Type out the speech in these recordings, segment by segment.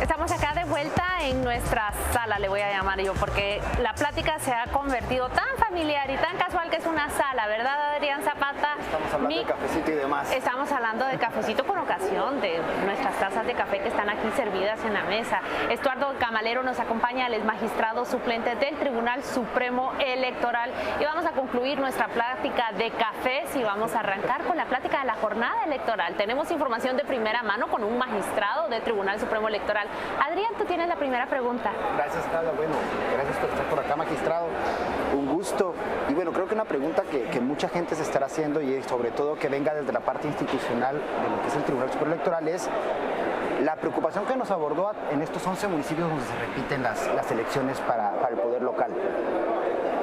Estamos acá de vuelta en nuestra sala, le voy a llamar yo, porque la plática se ha convertido tan familiar y tan casual que es una sala, ¿verdad, Adrián Zapata? Estamos hablando de cafecito y demás. Estamos hablando de cafecito con ocasión de nuestras tazas de café que están aquí servidas en la mesa. Estuardo Camalero nos acompaña, él es magistrado suplente del Tribunal Supremo Electoral y vamos a concluir nuestra plática de cafés y vamos a arrancar con la plática de la jornada electoral. Tenemos información de primera mano con un magistrado del Tribunal Supremo Electoral. Adrián, tú tienes la primera pregunta. Gracias, Carla. Bueno, gracias por estar por acá, magistrado. Un gusto. Y bueno, creo que una pregunta que mucha gente se estará haciendo y sobre todo que venga desde la parte institucional de lo que es el Tribunal Supremo Electoral es la preocupación que nos abordó en estos 11 municipios donde se repiten las elecciones para el poder local.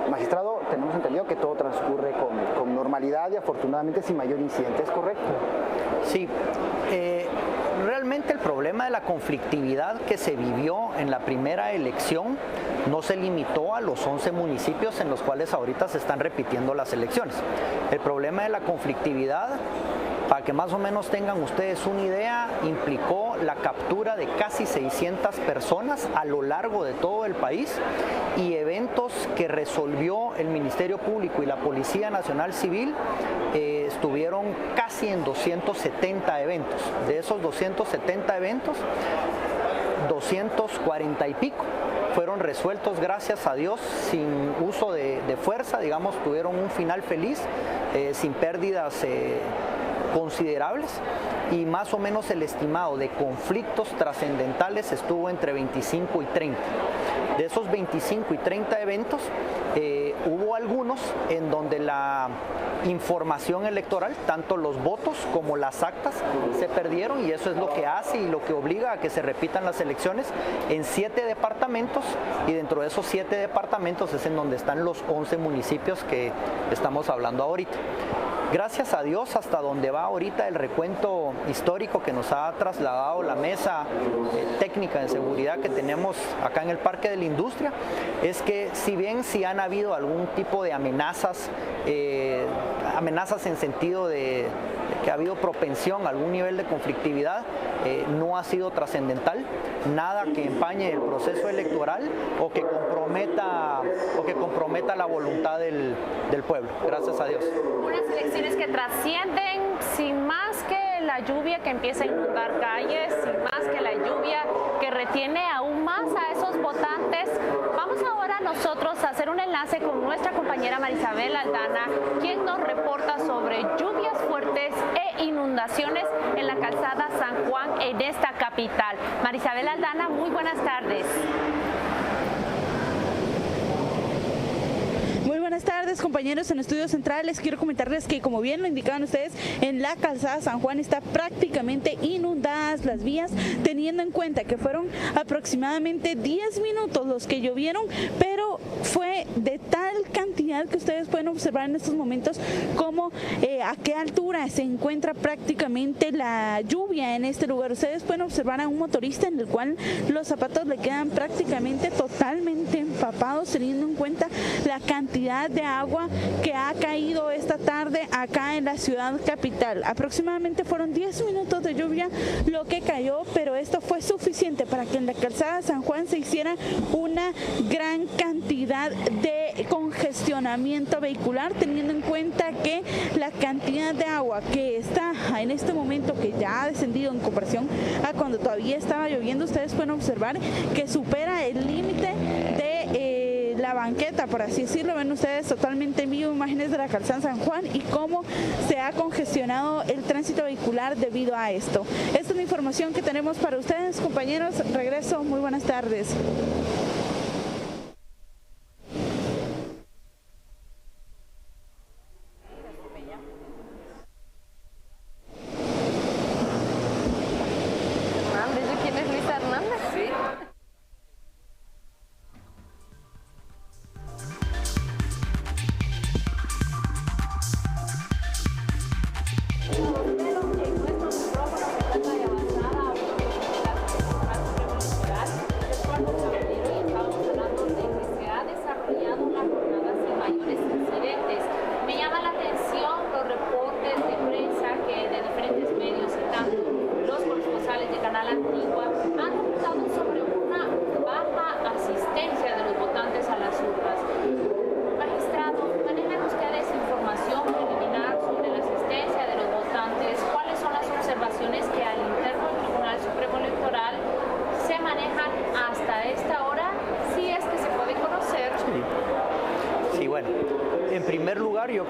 Magistrado, tenemos entendido que todo transcurre con normalidad y afortunadamente sin mayor incidente, ¿es correcto? Sí, realmente el problema de la conflictividad que se vivió en la primera elección no se limitó a los 11 municipios en los cuales ahorita se están repitiendo las elecciones. El problema de la conflictividad, para que más o menos tengan ustedes una idea, implicó la captura de casi 600 personas a lo largo de todo el país y eventos que resolvió el Ministerio Público y la Policía Nacional Civil estuvieron casi en 270 eventos. De esos 270 eventos, 240 y pico fueron resueltos, gracias a Dios, sin uso de fuerza, digamos, tuvieron un final feliz, sin pérdidas considerables, y más o menos el estimado de conflictos trascendentales estuvo entre 25 y 30. De esos 25 y 30 eventos, hubo algunos en donde la información electoral, tanto los votos como las actas, se perdieron, y eso es lo que hace y lo que obliga a que se repitan las elecciones en 7 departamentos, y dentro de esos 7 departamentos es en donde están los 11 municipios que estamos hablando ahorita. Gracias a Dios, hasta donde va ahorita el recuento histórico que nos ha trasladado la mesa técnica de seguridad que tenemos acá en el Parque de la Industria, es que si bien sí han habido algún tipo de amenazas, amenazas en sentido de que ha habido propensión a algún nivel de conflictividad, no ha sido trascendental, nada que empañe el proceso electoral o que comprometa la voluntad del pueblo, gracias a Dios. Unas elecciones que trascienden sin más que la lluvia que empieza a inundar calles, sin más que la lluvia que retiene aún más a esos votantes. Vamos ahora nosotros a hacer un enlace con nuestra compañera Marisabel Aldana, quien nos reporta sobre lluvias fuertes e inundaciones en la calzada San Juan en esta capital. Marisabel Aldana, muy buenas tardes. Buenas tardes, compañeros en Estudios Centrales. Quiero comentarles que, como bien lo indicaban ustedes, en la calzada San Juan está prácticamente inundadas las vías, teniendo en cuenta que fueron aproximadamente 10 minutos los que llovieron, pero fue de tal cantidad que ustedes pueden observar en estos momentos como a qué altura se encuentra prácticamente la lluvia en este lugar. Ustedes pueden observar a un motorista en el cual los zapatos le quedan prácticamente totalmente empapados, teniendo en cuenta la cantidad de agua que ha caído esta tarde acá en la ciudad capital. Aproximadamente fueron 10 minutos de lluvia lo que cayó, pero esto fue suficiente para que en la calzada San Juan se hiciera una gran cantidad de congestionamiento vehicular, teniendo en cuenta que la cantidad de agua que está en este momento, que ya ha descendido en comparación a cuando todavía estaba lloviendo, ustedes pueden observar que supera el límite de la banqueta, por así decirlo. Ven ustedes totalmente en vivo imágenes de la calzada San Juan y cómo se ha congestionado el tránsito vehicular debido a esto. Esta es la información que tenemos para ustedes, compañeros. Regreso, muy buenas tardes. ¿Quién es Luis Hernández? Sí.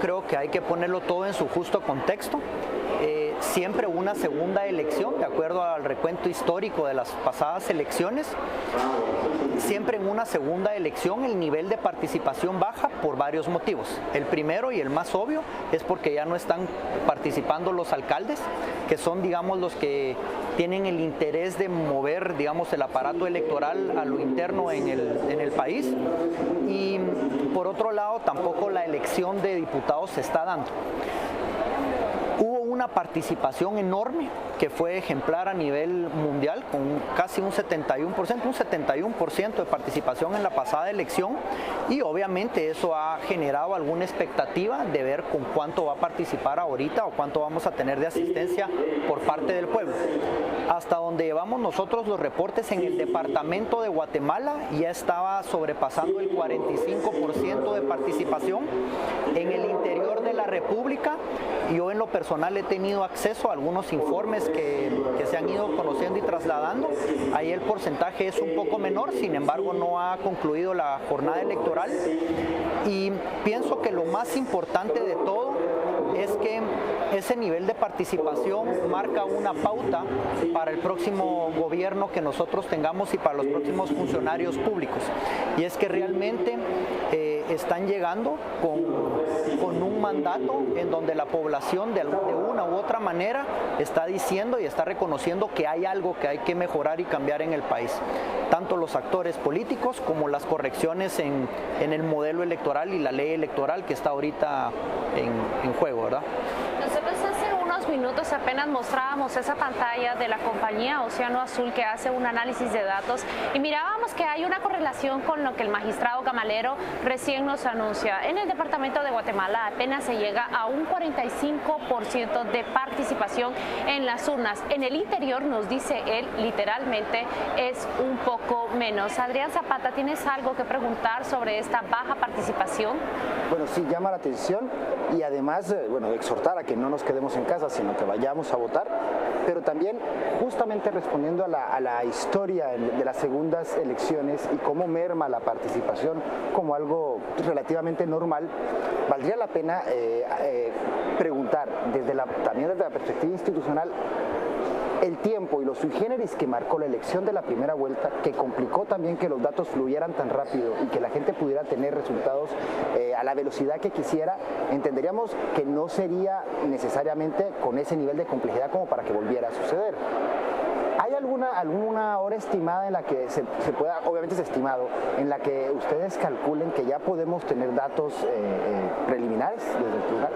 creo que hay que ponerlo todo en su justo contexto. Siempre una segunda elección, de acuerdo al recuento histórico de las pasadas elecciones, siempre en una segunda elección el nivel de participación baja por varios motivos. El primero y el más obvio es porque ya no están participando los alcaldes, que son, digamos, los que tienen el interés de mover, digamos, el aparato electoral a lo interno en el país. Y por otro lado, tampoco la elección de diputados se está dando. Hubo una participación enorme que fue ejemplar a nivel mundial, con casi un 71% de participación en la pasada elección, y obviamente eso ha generado alguna expectativa de ver con cuánto va a participar ahorita o cuánto vamos a tener de asistencia por parte del pueblo. Hasta donde llevamos nosotros los reportes, en el departamento de Guatemala ya estaba sobrepasando el 45% de participación. En el interior de la República, yo en lo personal he tenido acceso a algunos informes que se han ido conociendo y trasladando. Ahí el porcentaje es un poco menor, sin embargo no ha concluido la jornada electoral, y pienso que lo más importante de todo es que ese nivel de participación marca una pauta para el próximo gobierno que nosotros tengamos y para los próximos funcionarios públicos, y es que realmente están llegando con un mandato en donde la población de una u otra manera está diciendo y está reconociendo que hay algo que hay que mejorar y cambiar en el país, tanto los actores políticos como las correcciones en el modelo electoral y la ley electoral que está ahorita en juego, ¿verdad? Nosotros hace unos minutos apenas mostrábamos esa pantalla de la compañía Océano Azul, que hace un análisis de datos, y mirábamos que hay una correlación con lo que el magistrado Gamalero recién nos anuncia. En el departamento de Guatemala apenas se llega a un 45% de participación en las urnas. En el interior, nos dice él, literalmente es un poco menos. Adrián Zapata, ¿tienes algo que preguntar sobre esta baja participación? Bueno, sí, llama la atención, y además, exhortar a que no nos quedemos en casa, sino que vayamos a votar, pero también justamente respondiendo a la historia de las segundas elecciones y cómo merma la participación como algo relativamente normal, valdría la pena preguntar también desde la perspectiva institucional, el tiempo y los sui generis que marcó la elección de la primera vuelta, que complicó también que los datos fluyeran tan rápido y que la gente pudiera tener resultados a la velocidad que quisiera, entenderíamos que no sería necesariamente con ese nivel de complejidad como para que volviera a suceder. ¿Hay alguna hora estimada en la que se pueda, obviamente es estimado, en la que ustedes calculen que ya podemos tener datos preliminares desde el tribunal?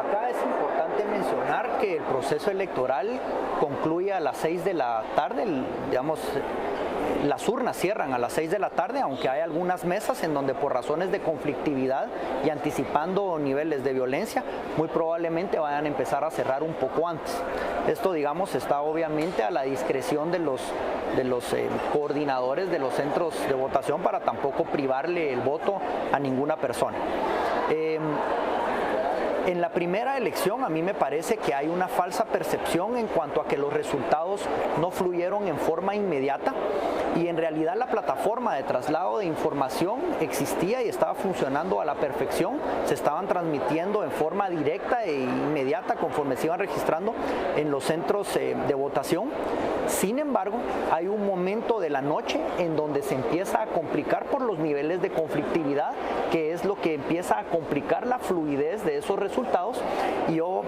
Acá es importante mencionar que el proceso electoral concluye a las 6 de la tarde, digamos, las urnas cierran a las 6 de la tarde, aunque hay algunas mesas en donde por razones de conflictividad y anticipando niveles de violencia, muy probablemente vayan a empezar a cerrar un poco antes. Esto, digamos, está obviamente a la discreción de los coordinadores de los centros de votación para tampoco privarle el voto a ninguna persona. En la primera elección a mí me parece que hay una falsa percepción en cuanto a que los resultados no fluyeron en forma inmediata, y en realidad la plataforma de traslado de información existía y estaba funcionando a la perfección. Se estaban transmitiendo en forma directa e inmediata conforme se iban registrando en los centros de votación. Sin embargo, hay un momento de la noche en donde se empieza a complicar por los niveles de conflictividad, que es lo que empieza a complicar la fluidez de esos resultados, y yo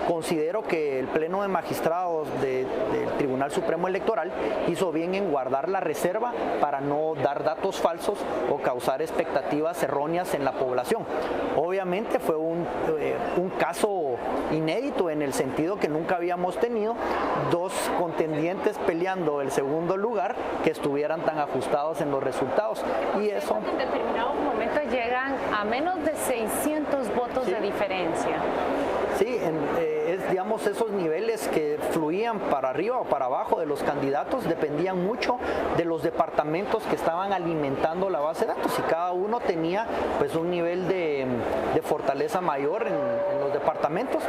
considero que el Pleno de Magistrados del Tribunal Supremo Electoral hizo bien en guardar la reserva para no dar datos falsos o causar expectativas erróneas en la población. Obviamente fue un caso inédito en el sentido que nunca habíamos tenido dos contendientes peleando el segundo lugar que estuvieran tan ajustados en los resultados, y eso en determinado momento llegan a menos de 600 votos de diferencia. Sí, digamos, esos niveles que fluían para arriba o para abajo de los candidatos dependían mucho de los departamentos que estaban alimentando la base de datos, y cada uno tenía pues un nivel de fortaleza mayor en los departamentos.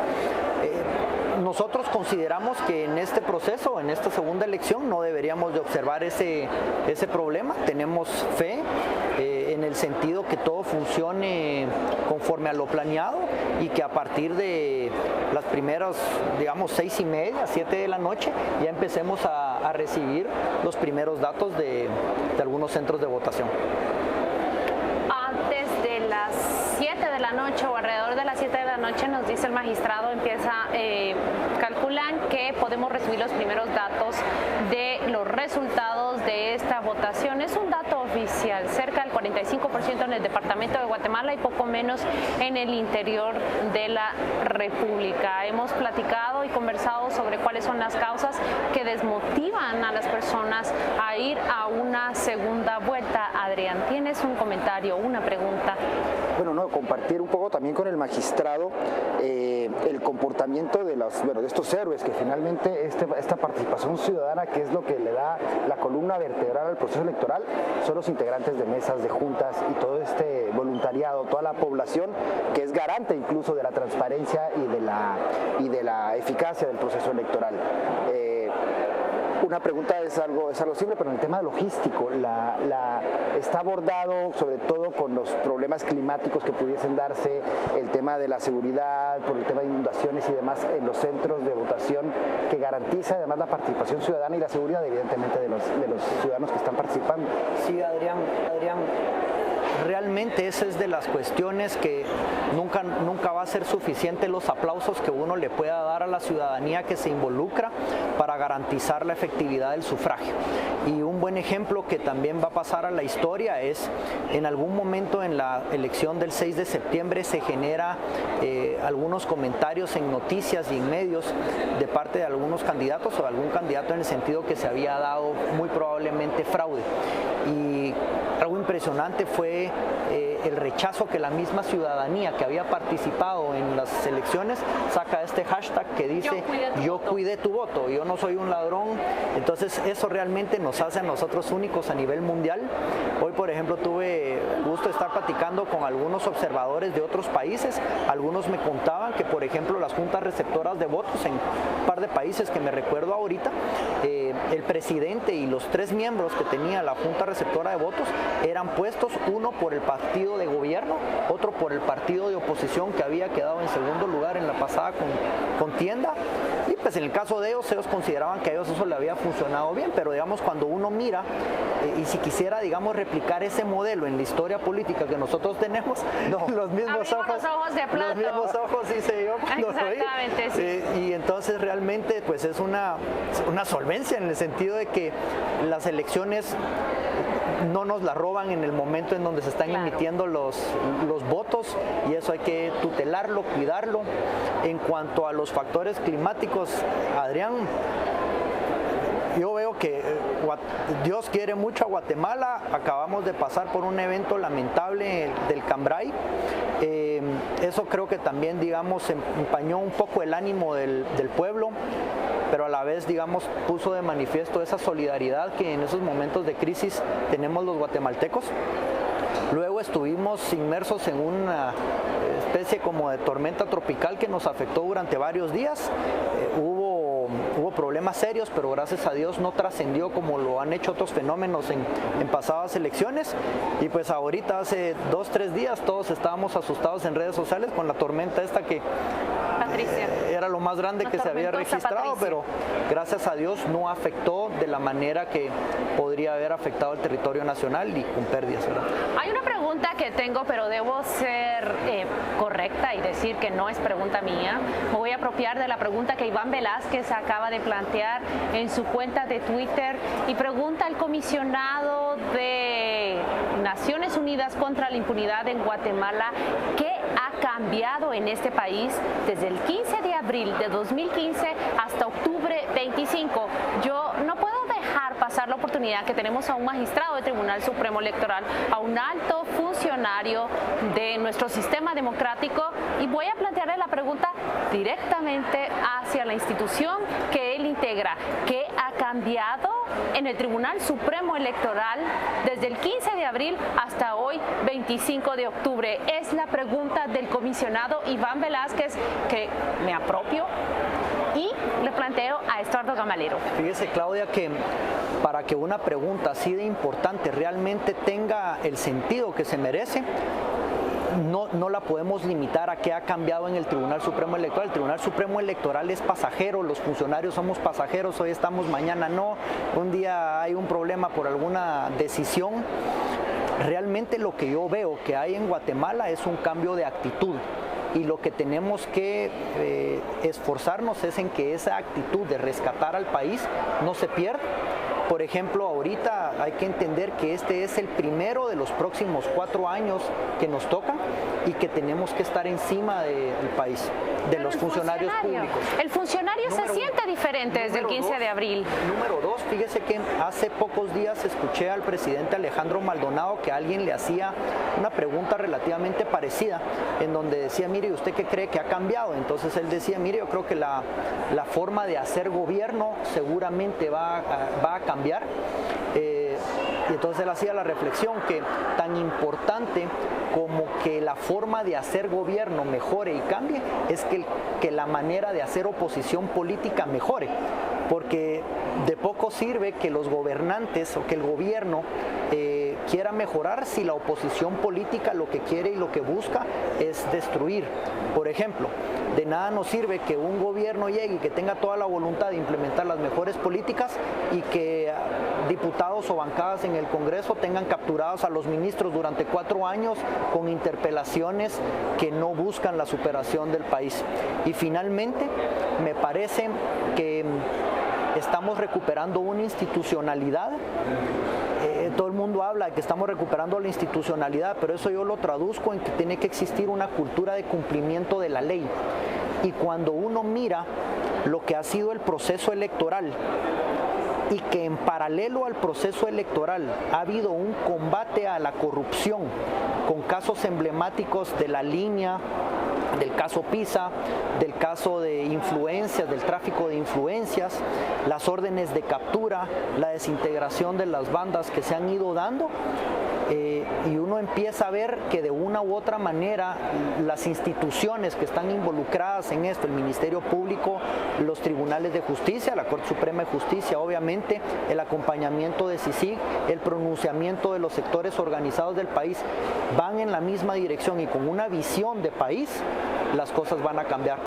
nosotros consideramos que en este proceso, en esta segunda elección, no deberíamos de observar ese problema. Tenemos fe en el sentido que todo funcione conforme a lo planeado y que a partir de las primeras, digamos, 6:30, 7 de la noche, ya empecemos a recibir los primeros datos de algunos centros de votación. Antes de las 7 de la noche o alrededor de las 7 de la noche, nos dice el magistrado, calculan que podemos recibir los primeros datos de los resultados de esta votación. Es un dato oficial, cerca del 45% en el departamento de Guatemala y poco menos en el interior de la República. Hemos platicado y conversado sobre cuáles son las causas que desmotivan a las personas a ir a una segunda vuelta. Adrián, ¿tienes un comentario, una pregunta? Bueno, no, compartir un poco también con el magistrado el comportamiento de estos héroes, que finalmente esta participación ciudadana, que es lo que le da la columna vertebral al proceso electoral, son los integrantes de mesas, de juntas y todo este voluntariado, toda la población que es garante incluso de la transparencia y de la eficacia del proceso electoral. Una pregunta es algo simple, pero en el tema logístico, está abordado sobre todo con los problemas climáticos que pudiesen darse, el tema de la seguridad, por el tema de inundaciones y demás en los centros de votación, que garantiza además la participación ciudadana y la seguridad evidentemente de los ciudadanos que están participando. Sí, Adrián, realmente esa es de las cuestiones que nunca va a ser suficiente los aplausos que uno le pueda dar a la ciudadanía que se involucra para garantizar la efectividad del sufragio. Y un buen ejemplo que también va a pasar a la historia es, en algún momento en la elección del 6 de septiembre se genera algunos comentarios en noticias y en medios de parte de algunos candidatos o de algún candidato en el sentido que se había dado muy probablemente fraude. Y algo impresionante fue el rechazo que la misma ciudadanía que había participado en las elecciones saca este hashtag que dice yo cuidé tu voto, yo no soy un ladrón. Entonces eso realmente nos hace a nosotros únicos a nivel mundial. Hoy, por ejemplo, tuve el gusto de estar platicando con algunos observadores de otros países. Algunos me contaban que, por ejemplo, las juntas receptoras de votos en un par de países que me recuerdo ahorita, el presidente y los 3 miembros que tenía la junta receptora de votos eran puestos, uno por el partido de gobierno, otro por el partido de oposición que había quedado en segundo lugar en la pasada contienda. Y pues en el caso de ellos consideraban que a ellos eso le había funcionado bien, pero digamos cuando uno mira y si quisiera digamos replicar ese modelo en la historia política que nosotros tenemos, los mismos ojos de plato. Los mismos ojos hice yo cuando Exactamente, sí. Y entonces realmente pues es una solvencia en el sentido de que las elecciones no nos la roban en el momento en donde se están emitiendo los votos, y eso hay que tutelarlo, cuidarlo. En cuanto a los factores climáticos, Adrián, yo veo que Dios quiere mucho a Guatemala. Acabamos de pasar por un evento lamentable del Cambrai. Eso creo que también, digamos, empañó un poco el ánimo del pueblo, pero a la vez, digamos, puso de manifiesto esa solidaridad que en esos momentos de crisis tenemos los guatemaltecos. Luego estuvimos inmersos en una especie como de tormenta tropical que nos afectó durante varios días. Hubo problemas serios, pero gracias a Dios no trascendió como lo han hecho otros fenómenos en pasadas elecciones. Y pues ahorita hace 2-3 días todos estábamos asustados en redes sociales con la tormenta esta que era lo más grande que se había registrado, pero gracias a Dios no afectó de la manera que podría haber afectado al territorio nacional y con pérdidas, ¿verdad? Hay una pregunta que tengo, pero debo ser correcta y decir que no es pregunta mía. Me voy a apropiar de la pregunta que Iván Velázquez acaba de plantear en su cuenta de Twitter y pregunta al comisionado de Naciones Unidas contra la Impunidad en Guatemala: ¿qué ha cambiado en este país desde el 15 de abril de 2015 hasta octubre 25? Yo no puedo dejar pasar la oportunidad que tenemos a un magistrado del Tribunal Supremo Electoral, a un alto funcionario de nuestro sistema democrático, y voy a plantearle la pregunta directamente hacia la institución que él integra. ¿Qué ha cambiado en el Tribunal Supremo Electoral desde el 15 de abril hasta hoy, 25 de octubre? Es la pregunta del comisionado Iván Velázquez, que me apropio y le planteo a Estuardo Gamalero. Fíjese, Claudia, que para que una pregunta así de importante realmente tenga el sentido que se merece, no la podemos limitar a qué ha cambiado en el Tribunal Supremo Electoral. El Tribunal Supremo Electoral es pasajero, los funcionarios somos pasajeros, hoy estamos, mañana no, un día hay un problema por alguna decisión. Realmente lo que yo veo que hay en Guatemala es un cambio de actitud. Y lo que tenemos que esforzarnos es en que esa actitud de rescatar al país no se pierda. Por ejemplo, ahorita hay que entender que este es el primero de los próximos 4 años que nos tocan y que tenemos que estar encima del país, de los funcionarios públicos. El funcionario se siente diferente desde el 15 de abril. Número 2, fíjese que hace pocos días escuché al presidente Alejandro Maldonado que alguien le hacía una pregunta relativamente parecida, en donde decía, mire, ¿usted qué cree que ha cambiado? Entonces él decía, mire, yo creo que la forma de hacer gobierno seguramente va a cambiar. Y entonces él hacía la reflexión que tan importante como que la forma de hacer gobierno mejore y cambie es que la manera de hacer oposición política mejore, porque de poco sirve que los gobernantes o que el gobierno quiera mejorar si la oposición política lo que quiere y lo que busca es destruir. Por ejemplo, de nada nos sirve que un gobierno llegue y que tenga toda la voluntad de implementar las mejores políticas y que diputados o bancadas en el Congreso tengan capturados a los ministros durante 4 años con interpelaciones que no buscan la superación del país. Y finalmente, me parece que estamos recuperando una institucionalidad. Todo el mundo habla de que estamos recuperando la institucionalidad, pero eso yo lo traduzco en que tiene que existir una cultura de cumplimiento de la ley. Y cuando uno mira lo que ha sido el proceso electoral y que en paralelo al proceso electoral ha habido un combate a la corrupción con casos emblemáticos de la línea, del caso PISA, del caso de influencias, del tráfico de influencias, las órdenes de captura, la desintegración de las bandas que se han ido dando, y uno empieza a ver que de una u otra manera las instituciones que están involucradas en esto, el Ministerio Público, los tribunales de justicia, la Corte Suprema de Justicia, obviamente, el acompañamiento de CICIG, el pronunciamiento de los sectores organizados del país, van en la misma dirección y con una visión de país, las cosas van a cambiar.